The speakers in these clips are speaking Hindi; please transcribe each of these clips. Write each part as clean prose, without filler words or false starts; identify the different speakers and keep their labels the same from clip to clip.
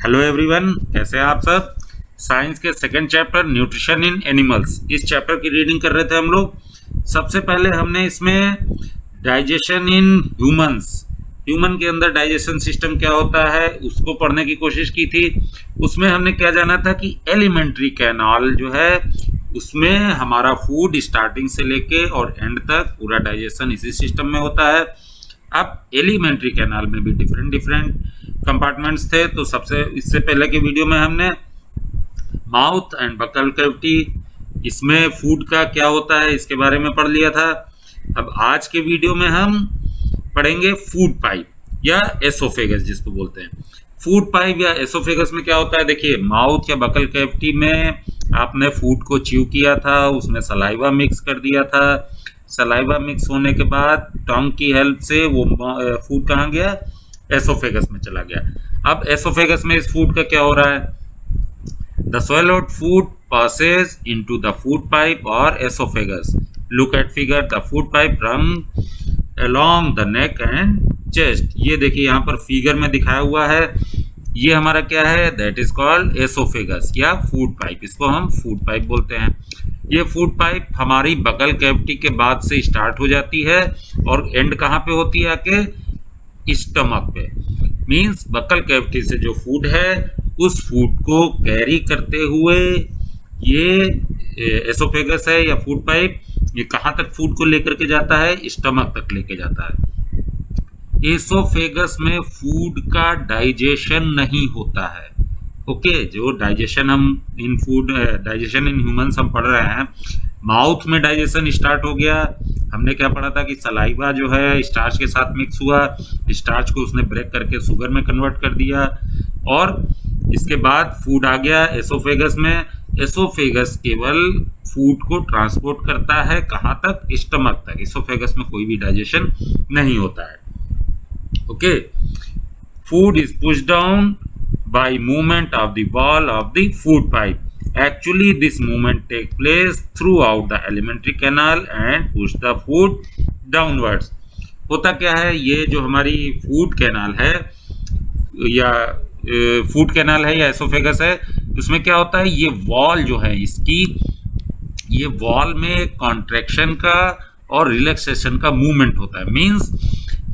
Speaker 1: हेलो एवरीवन, कैसे हैं आप सब। साइंस के second chapter nutrition in animals, इस चैप्टर की रीडिंग कर रहे थे हम लोग। सबसे पहले हमने इसमें डाइजेशन इन ह्यूमंस, ह्यूमन के अंदर डाइजेशन सिस्टम क्या होता है उसको पढ़ने की कोशिश की थी। उसमें हमने क्या जाना था कि एलिमेंट्री कैनाल जो है उसमें हमारा फूड स्टार्टिंग से लेके और एंड तक पूरा डाइजेशन इसी सिस्टम में होता है। अब एलिमेंट्री कैनाल में भी डिफरेंट डिफरेंट कंपार्टमेंट्स थे। तो सबसे इससे पहले के वीडियो में हमने माउथ एंड बकल कैविटी, इसमें फूड का क्या होता है इसके बारे में पढ़ लिया था। अब आज के वीडियो में हम पढ़ेंगे फूड पाइप या एसोफेगस जिसको बोलते हैं। फूड पाइप या एसोफेगस में क्या होता है, देखिए माउथ या बकल कैविटी में आपने फूड को च्यू किया था, उसमें सलाइवा मिक्स कर दिया था। सलाइवा मिक्स होने के बाद टंग की हेल्प से वो फूड कहाँ गया, एसोफेगस में चला गया। अब एसोफेगस में इस फूड का क्या हो रहा है, the swallowed food passes into the food pipe or esophagus. Look at figure, the food pipe run along the neck and chest. ये देखिए यहाँ पर फिगर में दिखाया हुआ है, ये हमारा क्या है, दैट इज कॉल्ड एसोफेगस या फूड पाइप। इसको हम फूड पाइप बोलते हैं। ये फूड पाइप हमारी बकल कैविटी के बाद से स्टार्ट हो जाती है और एंड कहाँ पे होती है, आके स्टमक पे। मीन्स बकल कैविटी से जो फूड है उस फूड को कैरी करते हुए ये एसोफेगस है या फूड पाइप, ये कहाँ तक फूड को लेकर के जाता है, स्टमक तक लेके जाता है। एसोफेगस में फूड का डाइजेशन नहीं होता है। ओके, जो डाइजेशन हम इन फूड डाइजेशन इन ह्यूमंस हम पढ़ रहे हैं, माउथ में डाइजेशन स्टार्ट हो गया। हमने क्या पढ़ा था कि सलाइवा जो है स्टार्च के साथ मिक्स हुआ, स्टार्च को उसने ब्रेक करके शुगर में कन्वर्ट कर दिया और इसके बाद फूड आ गया एसोफेगस में। एसोफेगस केवल फूड को ट्रांसपोर्ट करता है कहाँ तक, स्टमक तक। एसोफेगस में कोई भी डाइजेशन नहीं होता है। Okay, food is push down by movement of the wall of the food pipe. Actually, this movement take place throughout the alimentary canal and push the food downwards. होता क्या है, ये जो हमारी फूड कैनाल है या फूड कैनाल है या एसोफेगस है, उसमें क्या होता है, ये वॉल जो है इसकी, ये वॉल में कॉन्ट्रैक्शन का और रिलैक्सेशन का मूवमेंट होता है। मीन्स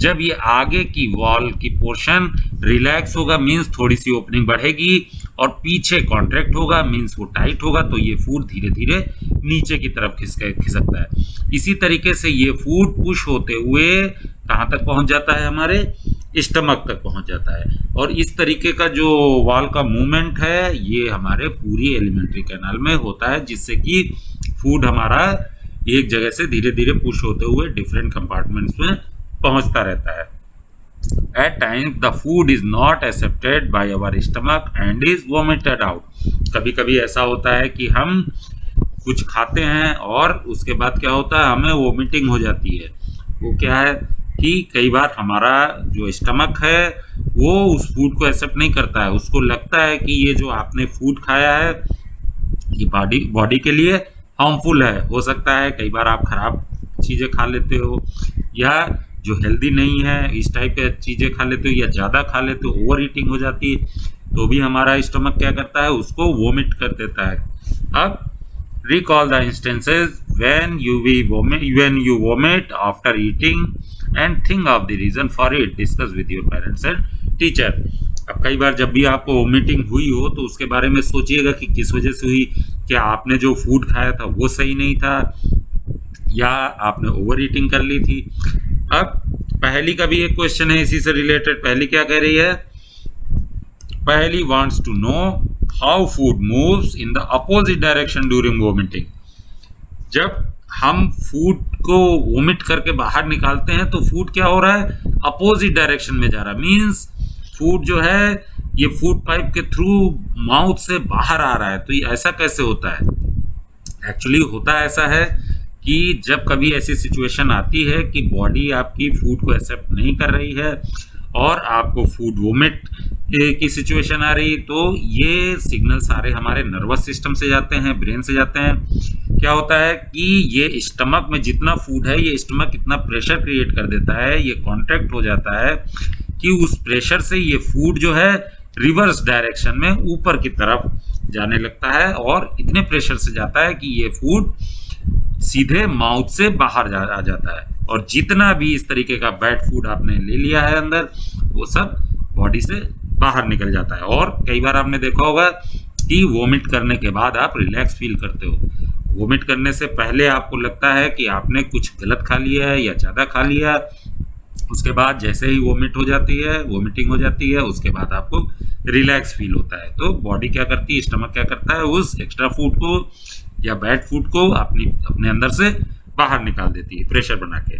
Speaker 1: जब ये आगे की वॉल की पोर्शन रिलैक्स होगा मीन्स थोड़ी सी ओपनिंग बढ़ेगी और पीछे कॉन्ट्रैक्ट होगा मीन्स वो टाइट होगा, तो ये फूड धीरे धीरे नीचे की तरफ खिसकता है। इसी तरीके से ये फूड पुश होते हुए कहाँ तक पहुँच जाता है, हमारे स्टमक तक पहुँच जाता है। और इस तरीके का जो वॉल का मूवमेंट है ये हमारे पूरी एलिमेंट्री कैनाल में होता है, जिससे कि फूड हमारा एक जगह से धीरे धीरे पुश होते हुए डिफरेंट कंपार्टमेंट्स में पहुंचता रहता है। At times the food is not accepted by our stomach and is vomited out. कभी कभी ऐसा होता है कि हम कुछ खाते हैं और उसके बाद क्या होता है, हमें वोमिटिंग हो जाती है। वो क्या है कि कई बार हमारा जो स्टमक है वो उस फूड को एक्सेप्ट नहीं करता है। उसको लगता है कि ये जो आपने फूड खाया है ये बॉडी के लिए हार्मफुल है। हो सकता है कई बार आप खराब चीज़ें खा लेते हो या जो हेल्दी नहीं है इस टाइप की चीज़ें खा लेते हो या ज़्यादा खा लेते हो, ओवर ईटिंग हो जाती है, तो भी हमारा स्टमक क्या करता है, उसको वोमिट कर देता है। अब recall the instances when you vomit after eating and think of the reason for it, discuss with your parents and teacher. अब कई बार जब भी आपको वोमिटिंग हुई हो तो उसके बारे में सोचिएगा कि किस वजह से हुई। क्या आपने जो फूड खाया था वो सही नहीं था या आपने ओवर ईटिंग कर ली थी। अब पहली का भी एक क्वेश्चन है इसी से रिलेटेड। पहली क्या कह रही है, Paheli wants to know how food moves in the opposite direction during vomiting. जब हम फूड को वोमिट करके बाहर निकालते हैं तो फूड क्या हो रहा है, अपोजिट डायरेक्शन में जा रहा है। मीन्स फूड जो है ये फूड पाइप के थ्रू माउथ से बाहर आ रहा है। तो ये ऐसा कैसे होता है, एक्चुअली होता ऐसा है कि जब कभी ऐसी सिचुएशन आती है कि बॉडी आपकी फूड को एक्सेप्ट नहीं कर रही है और आपको फूड वोमिट की सिचुएशन आ रही, तो ये सिग्नल सारे हमारे नर्वस सिस्टम से जाते हैं, ब्रेन से जाते हैं। क्या होता है कि ये स्टमक में जितना फूड है ये स्टमक इतना प्रेशर क्रिएट कर देता है, ये कॉन्ट्रैक्ट हो जाता है कि उस प्रेशर से ये फूड जो है रिवर्स डायरेक्शन में ऊपर की तरफ जाने लगता है और इतने प्रेशर से जाता है कि ये फूड सीधे माउथ से बाहर आ जाता है और जितना भी इस तरीके का बैड फूड आपने ले लिया है अंदर वो सब बॉडी से बाहर निकल जाता है। और कई बार आपने देखा होगा कि वोमिट करने के बाद आप रिलैक्स फील करते हो। वोमिट करने से पहले आपको लगता है कि आपने कुछ गलत खा लिया है या ज़्यादा खा लिया, उसके बाद जैसे ही वोमिट हो जाती है, वोमिटिंग हो जाती है, उसके बाद आपको रिलैक्स फील होता है। तो बॉडी क्या करती है, स्टमक क्या करता है, उस एक्स्ट्रा फूड को या बैड फूड को अपने अंदर से बाहर निकाल देती है प्रेशर बना के।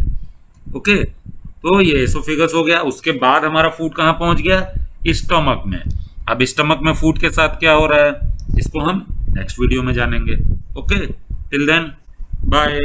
Speaker 1: ओके, तो ये एसोफेगस हो गया। उसके बाद हमारा फूड कहाँ पहुंच गया, स्टमक में। अब स्टमक में फूड के साथ क्या हो रहा है इसको हम नेक्स्ट वीडियो में जानेंगे। Okay, till then bye.